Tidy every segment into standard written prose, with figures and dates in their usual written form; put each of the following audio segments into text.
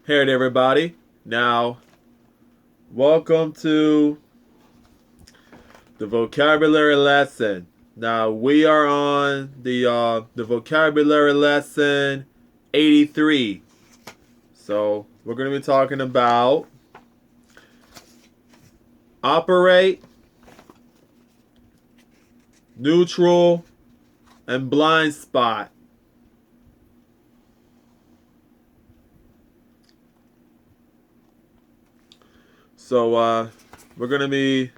Hey everybody. Now, welcome to the vocabulary lesson. Now we are on the vocabulary lesson 83. So we're going to be talking about operate, neutral, and blind spot. So we're going to be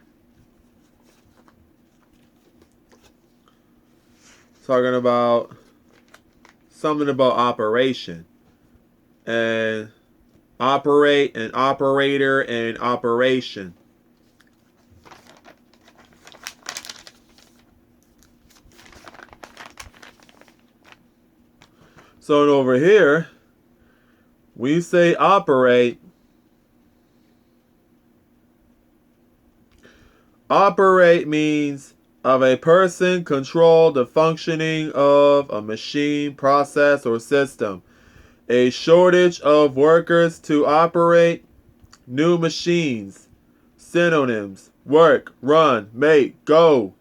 talking about something about operation and operate and operator and operation. So over here, we say operate. Operate means of a person control the functioning of a machine, process, or system. A shortage of workers to operate new machines. Synonyms: work, run, make, go.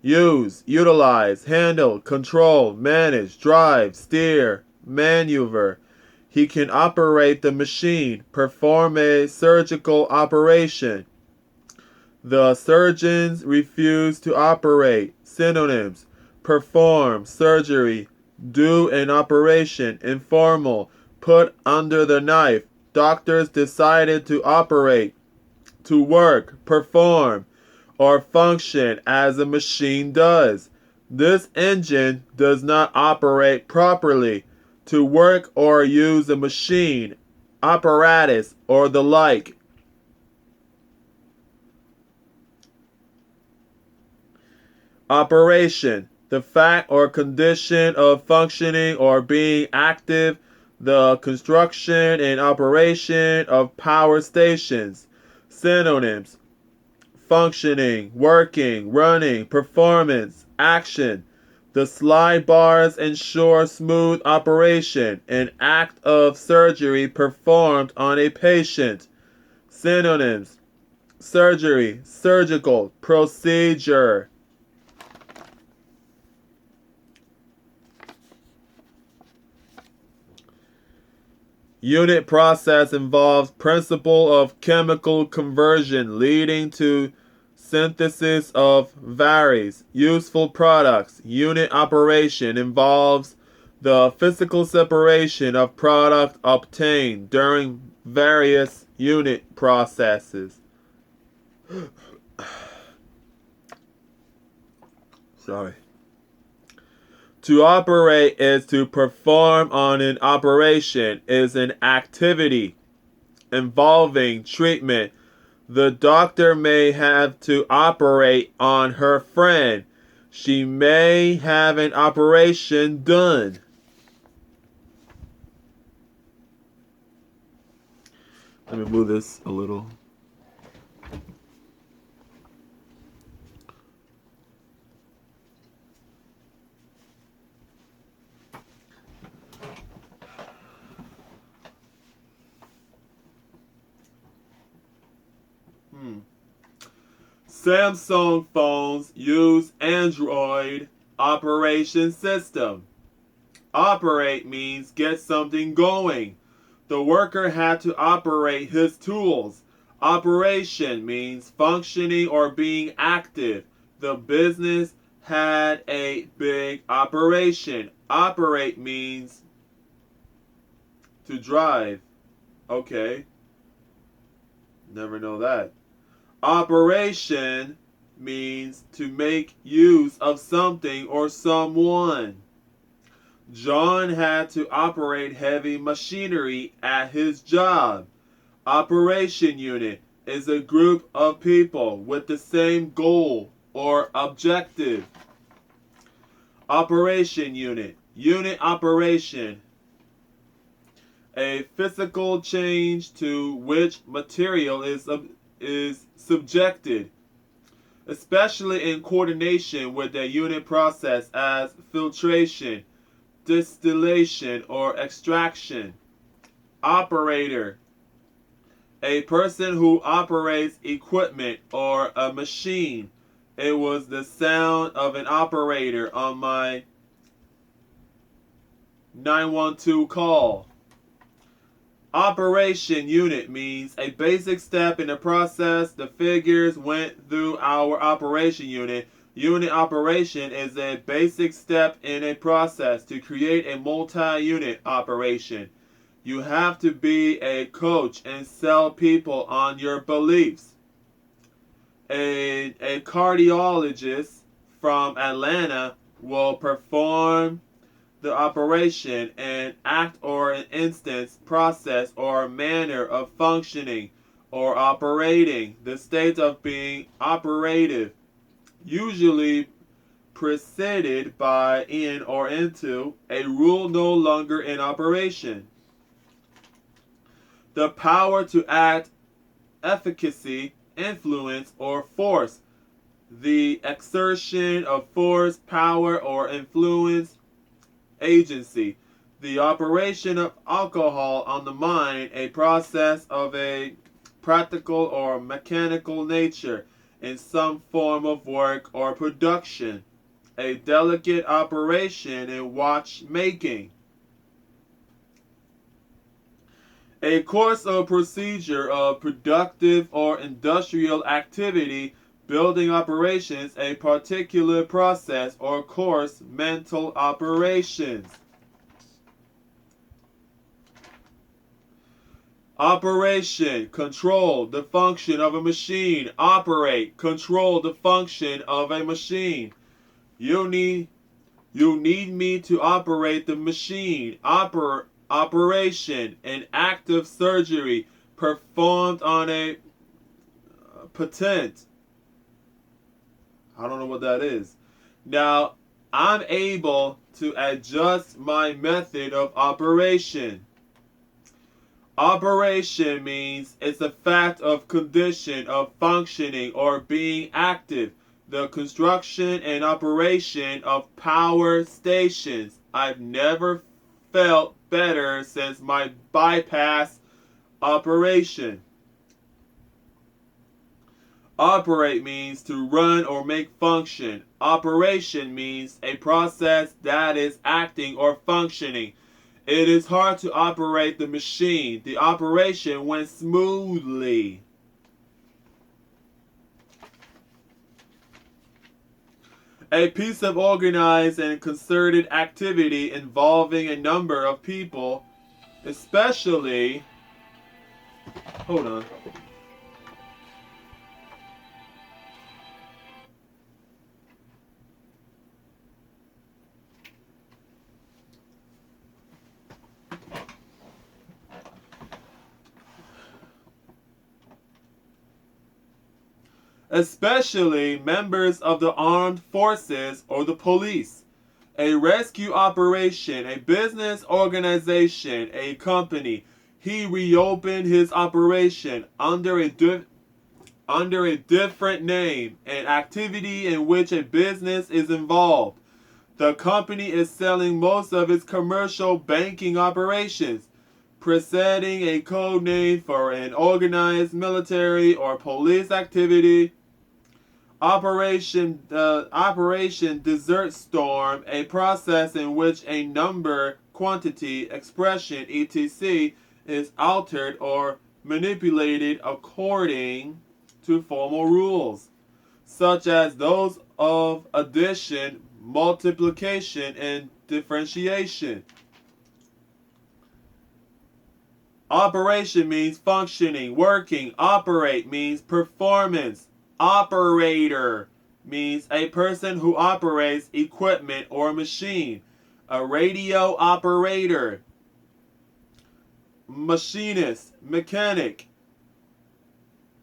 Use, utilize, handle, control, manage, drive, steer, maneuver. He can operate the machine, perform a surgical operation. The surgeons refuse to operate. Synonyms: perform, surgery, do an operation, informal, put under the knife. Doctors decided to operate, to work, perform, or function as a machine does. This engine does not operate properly. To work or use a machine, apparatus, or the like. Operation: the fact or condition of functioning or being active, the construction and operation of power stations. Synonyms: functioning, working, running, performance, action. The slide bars ensure smooth operation, an act of surgery performed on a patient. Synonyms: surgery, surgical, procedure. Unit process involves principle of chemical conversion leading to synthesis of various useful products. Unit operation involves the physical separation of product obtained during various unit processes. Sorry. To operate is to perform on an operation, is an activity involving treatment. The doctor may have to operate on her friend. She may have an operation done. Let me move this a little. Samsung phones use Android operation system. Operate means get something going. The worker had to operate his tools. Operation means functioning or being active. The business had a big operation. Operate means to drive. Okay. Never know that. Operation means to make use of something or someone. John had to operate heavy machinery at his job. Operation unit is a group of people with the same goal or objective. Operation unit, unit operation, a physical change to which material is subjected, especially in coordination with the unit process as filtration, distillation, or extraction. Operator. A person who operates equipment or a machine. It was the sound of an operator on my 912 call. Operation unit means a basic step in the process the figures went through our operation unit. Unit operation is a basic step in a process to create a multi-unit operation. You have to be a coach and sell people on your beliefs. A cardiologist from Atlanta will perform the operation, an act or an instance, process, or manner of functioning or operating, the state of being operative, usually preceded by in or into a rule no longer in operation. The power to act, efficacy, influence, or force, the exertion of force, power, or influence, agency. The operation of alcohol on the mind, a process of a practical or mechanical nature in some form of work or production. A delicate operation in watchmaking. A course or procedure of productive or industrial activity, building operations, a particular process or course, mental operations. Operation, control the function of a machine. Operate, control the function of a machine. You need me to operate the machine. Operation, an act of surgery performed on a patent. I don't know what that is. Now, I'm able to adjust my method of operation. Operation means it's a fact of condition of functioning or being active. The construction and operation of power stations. I've never felt better since my bypass operation. Operate means to run or make function. Operation means a process that is acting or functioning. It is hard to operate the machine. The operation went smoothly. A piece of organized and concerted activity involving a number of people, especially... Hold on. Especially members of the armed forces or the police. A rescue operation, a business organization, a company. He reopened his operation under a different name, an activity in which a business is involved. The company is selling most of its commercial banking operations, preceding a code name for an organized military or police activity. Operation Desert Storm, a process in which a number, quantity, expression, etc. is altered or manipulated according to formal rules, such as those of addition, multiplication, and differentiation. Operation means functioning, working. Operate means performance. Operator means a person who operates equipment or machine. A radio operator. Machinist, mechanic.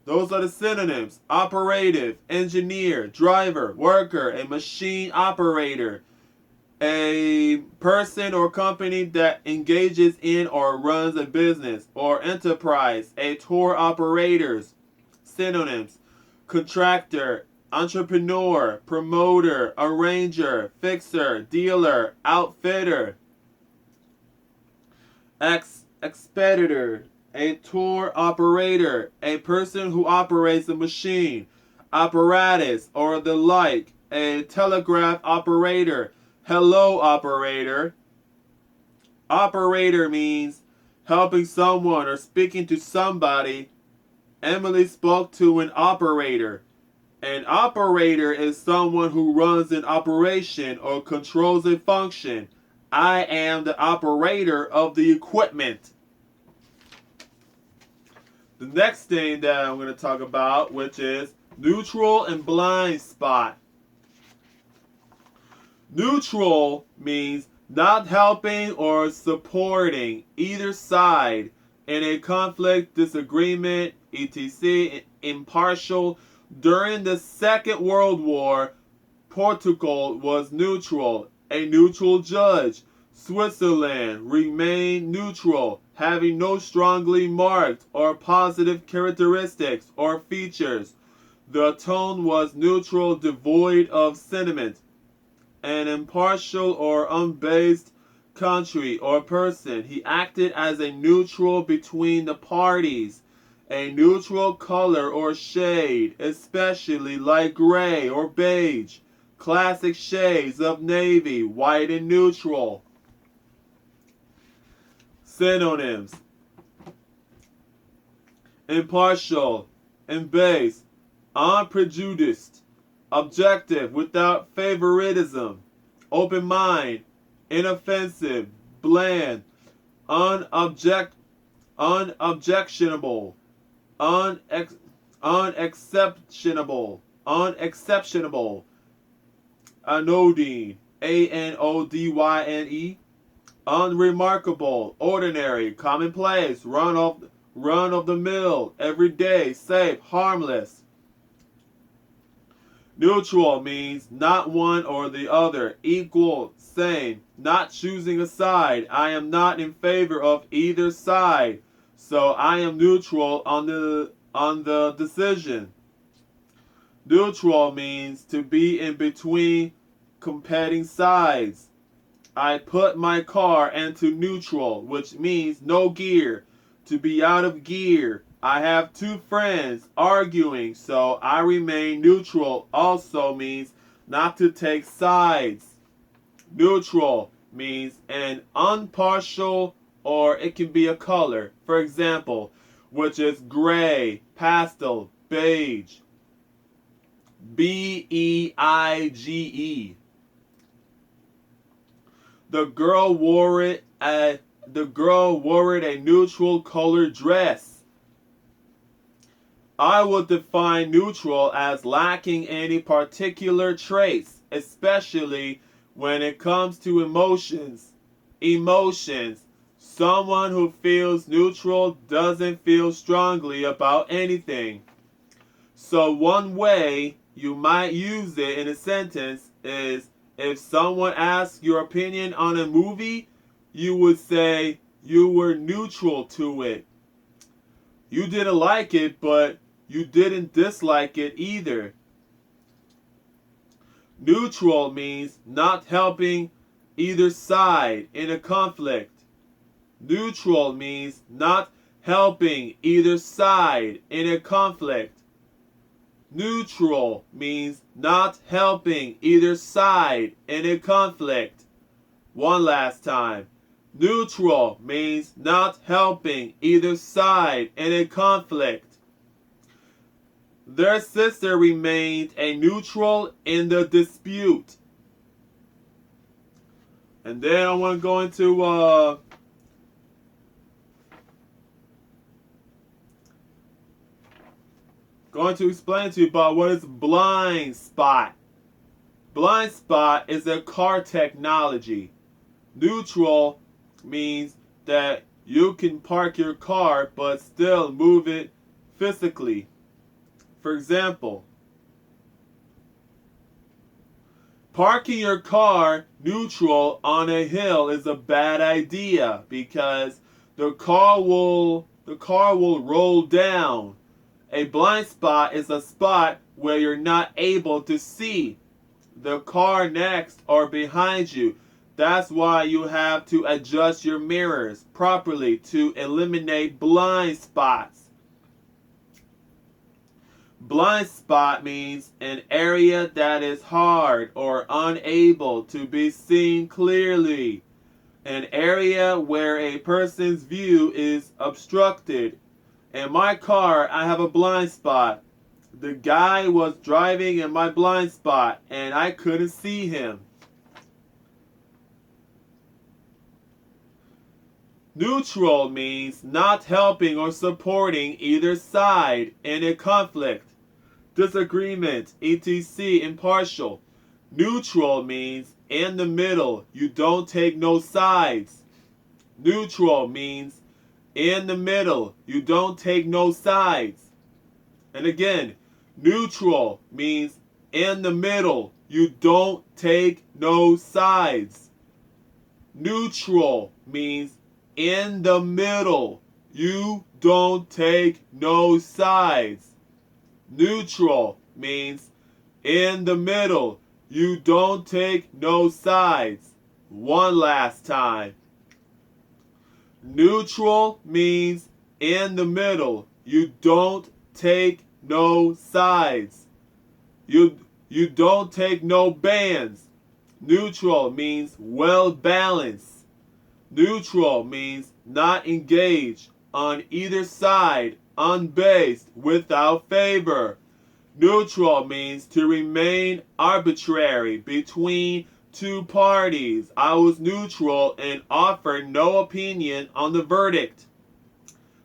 Those are the synonyms. Operative, engineer, driver, worker, a machine operator. A person or company that engages in or runs a business or enterprise. A tour operators. Synonyms. Contractor, entrepreneur, promoter, arranger, fixer, dealer, outfitter. expeditor, a tour operator, a person who operates a machine, apparatus, or the like, a telegraph operator, hello operator. Operator means helping someone or speaking to somebody. Emily spoke to an operator. An operator is someone who runs an operation or controls a function. I am the operator of the equipment. The next thing that I'm going to talk about, which is neutral and blind spot. Neutral means not helping or supporting either side in a conflict, disagreement, etc. Impartial. During the Second World War, Portugal was neutral, a neutral judge. Switzerland remained neutral, having no strongly marked or positive characteristics or features. The tone was neutral, devoid of sentiment. An impartial or unbiased country or person. He acted as a neutral between the parties. A neutral color or shade, especially light gray or beige. Classic shades of navy, white and neutral. Synonyms: impartial, unbiased, unprejudiced, objective, without favoritism, open mind, inoffensive, bland, unobjectionable, unexceptionable, anodyne, anodyne, unremarkable, ordinary, commonplace, run of the mill, everyday, safe, harmless. Neutral means not one or the other, equal, same, not choosing a side. I am not in favor of either side, so I am neutral on the decision. Neutral means to be in between competing sides. I put my car into neutral, which means no gear, to be out of gear. I have two friends arguing, so I remain neutral also means not to take sides. Neutral means an impartial, or it can be a color. For example, which is gray, pastel, beige. Beige. The girl wore it a neutral colored dress. I would define neutral as lacking any particular traits, especially when it comes to emotions. Emotions. Someone who feels neutral doesn't feel strongly about anything. So one way you might use it in a sentence is, if someone asks your opinion on a movie, you would say you were neutral to it. You didn't like it, but you didn't dislike it either. Neutral means not helping either side in a conflict. Neutral means not helping either side in a conflict. Neutral means not helping either side in a conflict. One last time. Neutral means not helping either side in a conflict. Their sister remained a neutral in the dispute. And then I want to go into going to explain to you about what is blind spot. Blind spot is a car technology. Neutral means that you can park your car but still move it physically. For example, parking your car neutral on a hill is a bad idea because the car will roll down. A blind spot is a spot where you're not able to see the car next or behind you. That's why you have to adjust your mirrors properly to eliminate blind spots. Blind spot means an area that is hard or unable to be seen clearly. An area where a person's view is obstructed. In my car, I have a blind spot. The guy was driving in my blind spot and I couldn't see him. Neutral means not helping or supporting either side in a conflict, disagreement, etc. Impartial. Neutral means in the middle. You don't take no sides. Neutral means in the middle. You don't take no sides. And again, neutral means in the middle. You don't take no sides. Neutral means in the middle. You don't take no sides. Neutral means in the middle. You don't take no sides. One last time. Neutral means in the middle. You don't take no sides. You don't take no bands. Neutral means well balanced. Neutral means not engaged on either side, unbased, without favor. Neutral means to remain arbitrary between two parties. I was neutral and offered no opinion on the verdict.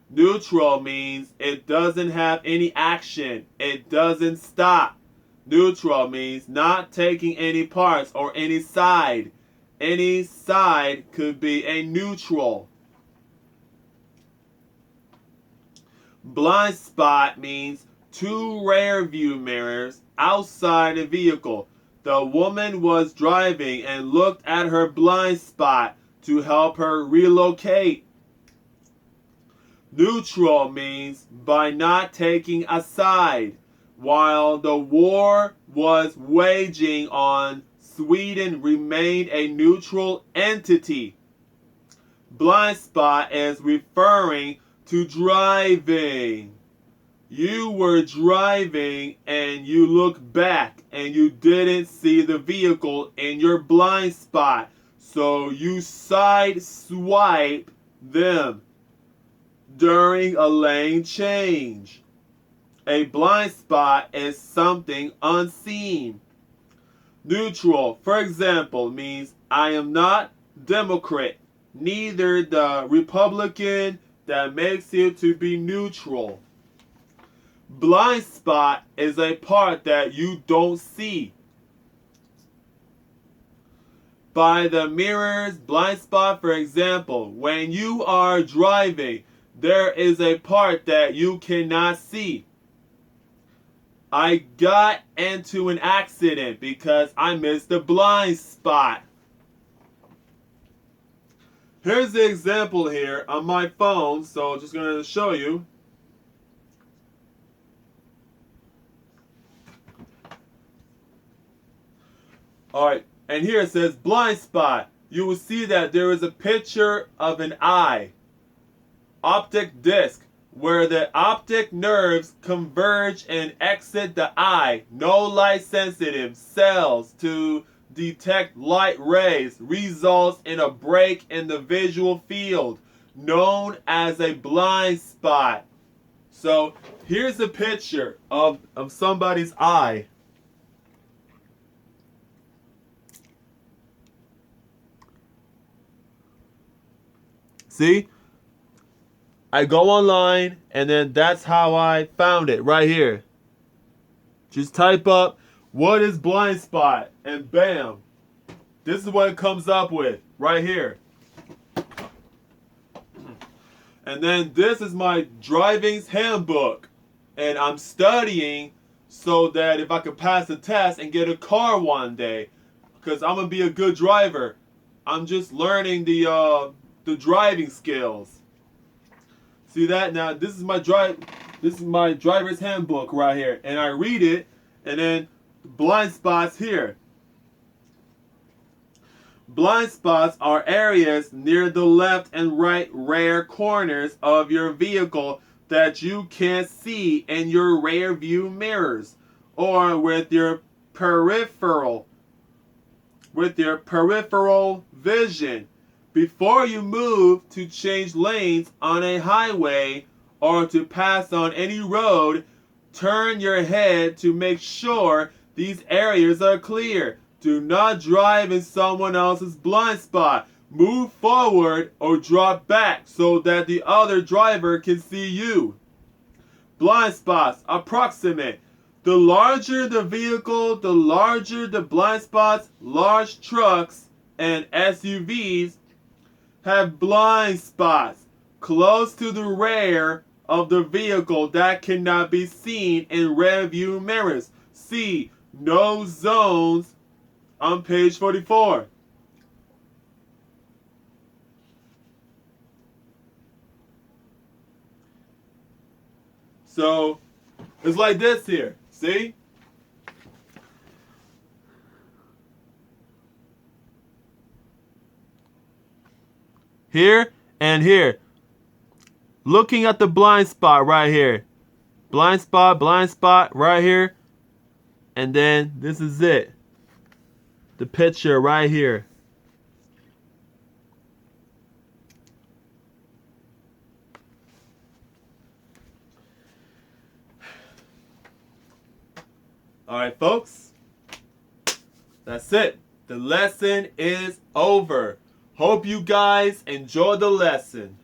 Neutral means it doesn't have any action. It doesn't stop. Neutral means not taking any parts or any side. Any side could be a neutral. Blind spot means two rear view mirrors outside a vehicle. The woman was driving and looked at her blind spot to help her relocate. Neutral means by not taking a side. While the war was waging on, Sweden remained a neutral entity. Blind spot is referring to driving. You were driving and you look back and you didn't see the vehicle in your blind spot, so you side swipe them during a lane change. A blind spot is something unseen. Neutral, for example, means I am not Democrat, neither the Republican. That makes you to be neutral. Blind spot is a part that you don't see. By the mirrors, blind spot, for example, when you are driving, there is a part that you cannot see. I got into an accident because I missed the blind spot. Here's the example here on my phone, so just going to show you. Alright, and here it says blind spot. You will see that there is a picture of an eye, optic disc, where the optic nerves converge and exit the eye. No light sensitive cells to detect light rays, results in a break in the visual field known as a blind spot. So here's a picture of somebody's eye. See? I go online and then that's how I found it right here. Just type up what is blind spot and bam. This is what it comes up with right here. And then this is my driving's handbook. And I'm studying so that if I could pass the test and get a car one day, because I'm going to be a good driver. I'm just learning the driving skills. See that? Now this is my driver's handbook right here, and I read it, and then blind spots here. Blind spots are areas near the left and right rear corners of your vehicle that you can't see in your rear view mirrors or with your peripheral vision. Before you move to change lanes on a highway or to pass on any road, turn your head to make sure these areas are clear. Do not drive in someone else's blind spot. Move forward or drop back so that the other driver can see you. Blind spots, approximate. The larger the vehicle, the larger the blind spots. Large trucks and SUVs have blind spots close to the rear of the vehicle that cannot be seen in rear view mirrors. See no zones on page 44. So it's like this here. See? Here and here. Looking at the blind spot right here. Blind spot right here. And then this is it. The picture right here. Alright, folks. That's it. The lesson is over. Hope you guys enjoyed the lesson.